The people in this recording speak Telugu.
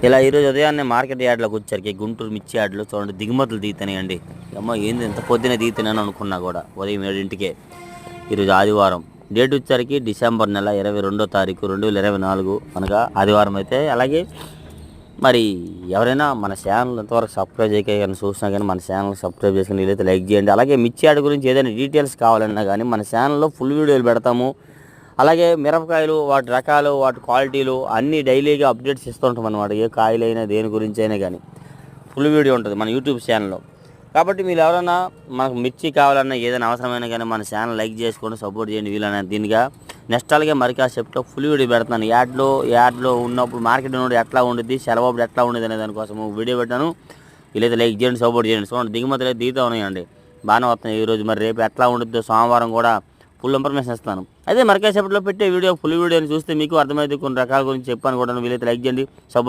ఇలా ఈరోజు ఉదయాన్నే మార్కెట్ యార్డ్లోకి వచ్చరికి గుంటూరు మిర్చి యార్డ్లో చూడండి దిగుమతులు దిగుతాయండి. అమ్మ ఏంది ఎంత పొద్దున దిగుతున్నాను అనుకున్నా కూడా ఉదయం 7ంటికే. ఈరోజు ఆదివారం, డేట్ వచ్చరికి డిసెంబర్ నెల 22వ తారీఖు 2024 అనగా ఆదివారం అయితే. అలాగే మరి ఎవరైనా మన ఛానల్ ఎంతవరకు సబ్స్క్రైబ్ చేయక కానీ చూసినా కానీ మన ఛానల్ సబ్స్క్రైబ్ చేసుకుని వీలైతే లైక్ చేయండి. అలాగే మిర్చి యార్డ్ గురించి ఏదైనా డీటెయిల్స్ కావాలన్నా కానీ మన ఛానల్లో ఫుల్ వీడియోలు పెడతాము. అలాగే మిరపకాయలు, వాటి రకాలు, వాటి క్వాలిటీలు అన్నీ డైలీగా అప్డేట్స్ ఇస్తూ ఉంటాం అన్నమాట. ఏ కాయలైనా దేని గురించి అయినా కానీ ఫుల్ వీడియో ఉంటుంది మన యూట్యూబ్ ఛానల్లో. కాబట్టి మీరు ఎవరైనా మనకు మిర్చి కావాలన్నా ఏదైనా అవసరమైనా కానీ మన ఛానల్ లైక్ చేసుకొని సపోర్ట్ చేయండి వీలైనా దీనిగా. నెక్స్ట్ అలాగే మరికా చెప్తా ఫుల్ వీడియో పెడతాను. యాడ్లో ఉన్నప్పుడు మార్కెట్ ఉన్నప్పుడు ఎట్లా ఉండేది, సెలవు ఎట్లా ఉండేది అనే దానికోసం వీడియో పెట్టాను. వీలైతే లైక్ చేయండి, సపోర్ట్ చేయండి. చూడండి దిగుమతులు అయితే దిగుతూ ఉన్నాయండి, బాగానే వస్తున్నాయి. ఈరోజు మరి రేపు ఎట్లా ఉండిద్దో సోమవారం కూడా ఫుల్ ఇన్ఫర్మేషన్ ఇస్తాను. అయితే మరికా చెప్పట్లో పెట్టే వీడియో ఫుల్ వీడియోని చూస్తే మీకు అర్థమైతే కొన్ని రకాల గురించి చెప్పాను కూడా. వీలైతే లైక్ చేయండి, సపోర్ట్